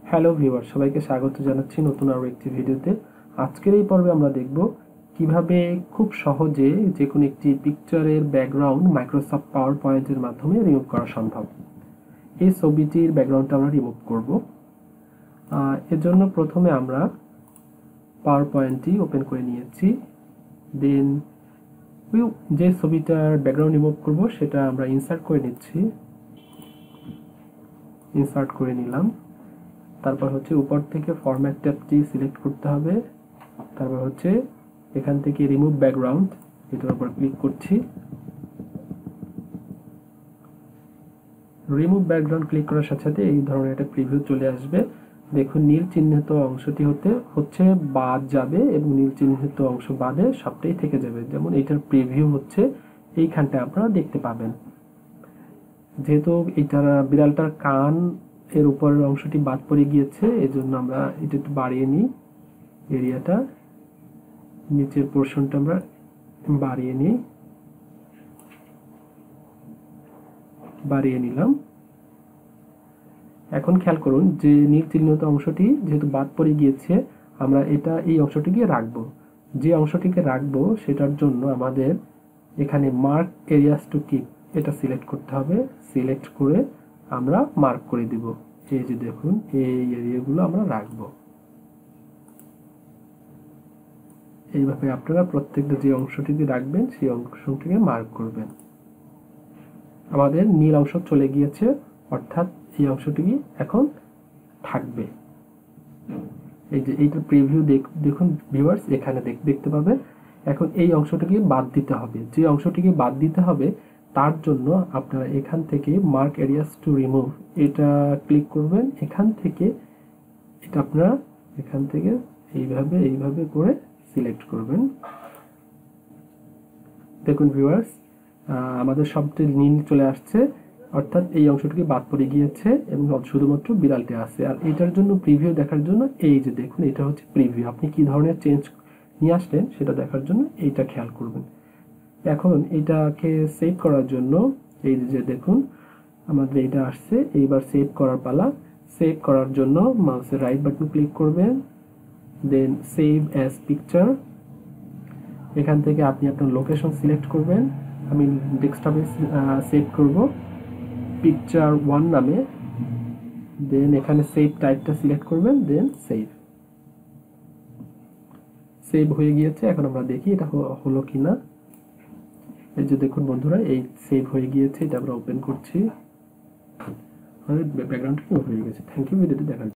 Hello viewer, সবাইকে স্বাগত জানাচ্ছি নতুন আরও একটি ভিডিওতে। আজকের এই পর্বে আমরা দেখব কিভাবে খুব সহজে যে কোনো একটি পিকচারের ব্যাকগ্রাউন্ড মাইক্রোসফট পাওয়ার পয়েন্টের মাধ্যমে রিমুভ করা সম্ভব। এই ছবিটির ব্যাকগ্রাউন্ডটা আমরা রিমুভ করব। এর জন্য প্রথমে আমরা পাওয়ার পয়েন্টটি ওপেন করে নিয়েছি। দেন যে ছবিটার ব্যাকগ্রাউন্ড রিমুভ করব সেটা আমরা ইনসার্ট করে নিচ্ছি। ইনসার্ট করে নিলাম। তারপর হচ্ছে উপর থেকে ফরম্যাট ট্যাবটি সিলেক্ট করতে হবে। তারপর হচ্ছে এখান থেকে রিমুভ ব্যাকগ্রাউন্ড, এটার উপর ক্লিক করছি। রিমুভ ব্যাকগ্রাউন্ড ক্লিক করার সাথে সাথে এই ধরনের একটা প্রিভিউ চলে আসবে। দেখুন নীল চিহ্নিত অংশটি হচ্ছে বাদ যাবে এবং নীল চিহ্নিত অংশ বাদে সবটাই থেকে যাবে। যেমন এটার প্রিভিউ হচ্ছে এইখানটা আপনারা দেখতে পাবেন। যেহেতু এটার বিড়ালটার কান এর উপরের অংশটি বাদ পড়ে গিয়েছে, এজন্য আমরা এটা একটু বাড়িয়ে নিই। এরিয়াটা নিচের পোর্শনটা আমরা বাড়িয়ে নিলাম। এখন খেয়াল করুন যে নীল চিহ্নিত অংশটি যেহেতু বাদ পড়ে গিয়েছে, আমরা এই অংশটিকে রাখবো। যে অংশটিকে রাখবো সেটার জন্য আমাদের এখানে মার্ক এরিয়াস টু কিপ এটা সিলেক্ট করতে হবে। সিলেক্ট করে আমরা মার্ক করে দিব। এই যে দেখুন, এই এরিয়াগুলো আমরা রাখবো। এইভাবে আপনারা প্রত্যেকটা যে অংশটিকে রাখবেন সেই অংশটিকে মার্ক করবেন। আমাদের নীল অংশ চলে গিয়েছে, অর্থাৎ এই অংশটি এখন থাকবে। এই যে এইটার প্রিভিউ দেখুন ভিউয়ার্স, এখানে দেখতে পাবেন। এখন এই অংশটিকে বাদ দিতে হবে। যে অংশটিকে বাদ দিতে হবে তার জন্য আপনারা এখান থেকে মার্ক এরিয়াস টু রিমুভ এটা ক্লিক করবেন। এখান থেকে এটা আপনারা এখান থেকে এইভাবে করে সিলেক্ট করবেন। দেখুন ভিউয়ার্স, আমাদের সবটি নীল চলে আসছে, অর্থাৎ এই অংশটিকে বাদ পড়ে গিয়েছে এবং শুধুমাত্র বিড়ালটি আছে। আর এটার জন্য প্রিভিউ দেখার জন্য এই যে দেখুন, এটা হচ্ছে প্রিভিউ। আপনি কি ধরনের চেঞ্জ নিয়ে আসলেন সেটা দেখার জন্য এইটা খেয়াল করবেন। এখন এটাকে সেভ করার জন্য এই যে দেখুন আমাদের এটা আসছে। এইবার সেভ করার পালা। সেভ করার জন্য মাউসের রাইট বাটন ক্লিক করবেন, দেন সেভ অ্যাজ পিকচার। এখান থেকে আপনি আপনার লোকেশন সিলেক্ট করবেন। আমি ডেস্কটপে সেভ করব পিকচার 1 নামে। দেন এখানে সেভ টাইপটা সিলেক্ট করবেন, দেন সেভ হয়ে গিয়েছে। এখন আমরা দেখি এটা হলো কিনা। এই যে দেখুন বন্ধুরা, এই সেভ হয়ে গিয়েছে। এটা আমরা ওপেন করছি। আমাদের ব্যাকগ্রাউন্ডটা হয়ে গেছে। থ্যাংক ইউ ভিডিওটি দেখার জন্য।